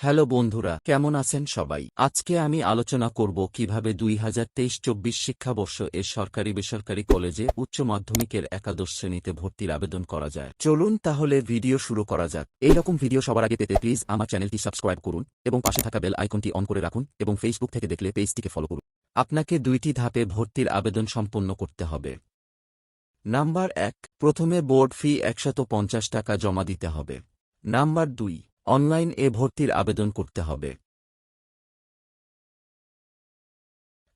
Hello বন্ধুরা, কেমন আছেন সবাই? আজকে আমি আলোচনা করব কিভাবে 2023-24 শিক্ষাবর্ষ এর সরকারি বেসরকারি কলেজে উচ্চ মাধ্যমিকের একাদশ শ্রেণীতে ভর্তির আবেদন করা যায়। চলুন তাহলে ভিডিও শুরু করা যাক। এইরকম ভিডিও সবার আগে পেতে প্লিজ আমার চ্যানেলটি সাবস্ক্রাইব করুন এবং পাশে থাকা বেল আইকনটি অন করে রাখুন এবং ফেসবুক থেকে দেখলে পেজটিকে ফলো করুন। আপনাকে 2টি ধাপে ভর্তির আবেদন সম্পন্ন করতে হবে। নাম্বার 1, প্রথমে বোর্ড ফি 150 টাকা জমা দিতে হবে। নাম্বার 2, অনলাইন ভর্তির আবেদন করতে হবে।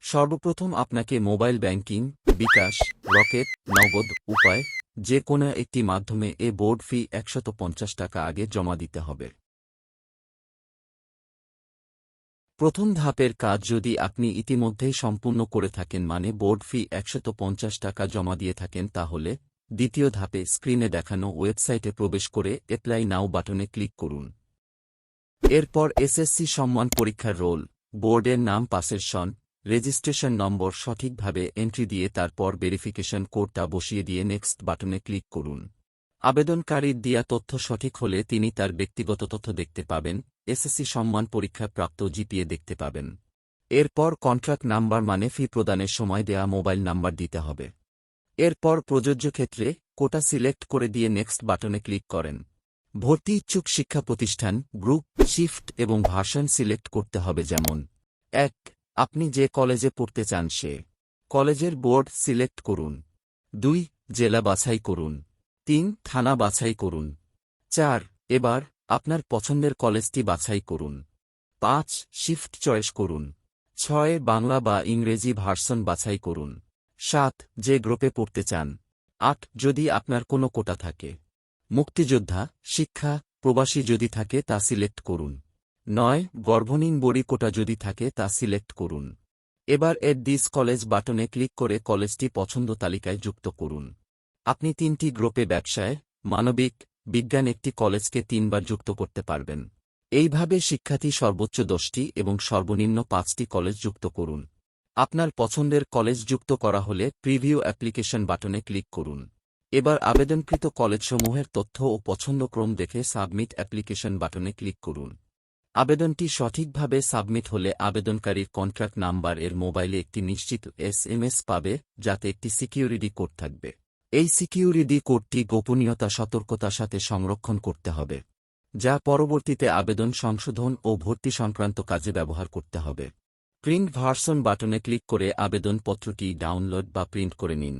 সর্বপ্রথম আপনাকে মোবাইল ব্যাংকিং, বিকাশ, রকেট, নগদ উপায় যে কোনো একটি মাধ্যমে বোর্ড ফি 150 টাকা আগে জমা দিতে হবে। প্রথম ধাপের কাজ যদি আপনি ইতিমধ্যেই সম্পূর্ণ করে থাকেন, মানে বোর্ড ফি 150 টাকা জমা দিয়ে থাকেন, তাহলে দ্বিতীয় ধাপে স্ক্রিনে দেখানো ওয়েবসাইটে প্রবেশ করে অ্যাপ্লাই নাও বাটনে ক্লিক করুন। এরপর এসএসসি সম্মান পরীক্ষার রোল, বোর্ডের নাম, পাসের সন, রেজিস্ট্রেশন নম্বর সঠিকভাবে এন্ট্রি দিয়ে তারপর ভেরিফিকেশন কোডটা বসিয়ে দিয়ে নেক্সট বাটনে ক্লিক করুন। আবেদনকারীর দেয়া তথ্য সঠিক হলে তিনি তার ব্যক্তিগত তথ্য দেখতে পাবেন, এসএসসি সম্মান পরীক্ষায় প্রাপ্ত জিপিএ দেখতে পাবেন। এরপর কন্ট্রাক্ট নাম্বার মানে ফি প্রদানের সময় দেয়া মোবাইল নাম্বার দিতে হবে। এরপর প্রযোজ্য ক্ষেত্রে কোটা সিলেক্ট করে দিয়ে নেক্সট বাটনে ক্লিক করেন। ভর্তি ইচ্ছুক শিক্ষা প্রতিষ্ঠান, গ্রুপ, শিফট এবং ভার্সন সিলেক্ট করতে হবে, যেমন 1, আপনি যে কলেজে পড়তে চান সে কলেজের বোর্ড সিলেক্ট করুন। 2, জেলা বাছাই করুন। 3, থানা বাছাই করুন। 4, এবার আপনার পছন্দের কলেজটি বাছাই করুন। 5, শিফট চয়েস করুন। 6, বাংলা বা ইংরেজি ভার্সন বাছাই করুন। 7, যে গ্রুপে পড়তে চান। 8, যদি আপনার কোনো কোটা থাকে, মুক্তিযোদ্ধা, শিক্ষা, প্রবাসী যদি থাকে তা সিলেক্ট করুন। 9, গর্ভনীন বড়ি কোটা যদি থাকে তা সিলেক্ট করুন। এবার এড দিস কলেজ বাটনে ক্লিক করে কলেজটি পছন্দ তালিকায় যুক্ত করুন। আপনি 3টি গ্রুপে ব্যবসায়, মানবিক, বিজ্ঞান একটি কলেজকে 3বার যুক্ত করতে পারবেন। এইভাবে শিক্ষার্থী সর্বোচ্চ 10টি এবং সর্বনিম্ন 5টি কলেজ যুক্ত করুন। আপনার পছন্দের কলেজ যুক্ত করা হলে প্রিভিউ অ্যাপ্লিকেশন বাটনে ক্লিক করুন। এবার আবেদনকৃত কলেজসমূহের তথ্য ও পছন্দক্রম দেখে সাবমিট অ্যাপ্লিকেশন বাটনে ক্লিক করুন। আবেদনটি সঠিকভাবে সাবমিট হলে আবেদনকারীর কন্ট্রাক্ট নাম্বার এর মোবাইলে একটি নিশ্চিত এসএমএস পাবে, যাতে একটি সিকিউরিটি কোড থাকবে। এই সিকিউরিটি কোডটি গোপনীয়তা সতর্কতার সাথে সংরক্ষণ করতে হবে, যা পরবর্তীতে আবেদন সংশোধন ও ভর্তি সংক্রান্ত কাজে ব্যবহার করতে হবে। প্রিন্ট ভার্সন বাটনে ক্লিক করে আবেদনপত্রটি ডাউনলোড বা প্রিন্ট করে নিন।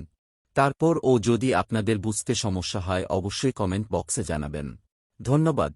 তারপর যদি আপনাদের বুঝতে সমস্যা হয় অবশ্যই কমেন্ট বক্সে জানাবেন। ধন্যবাদ।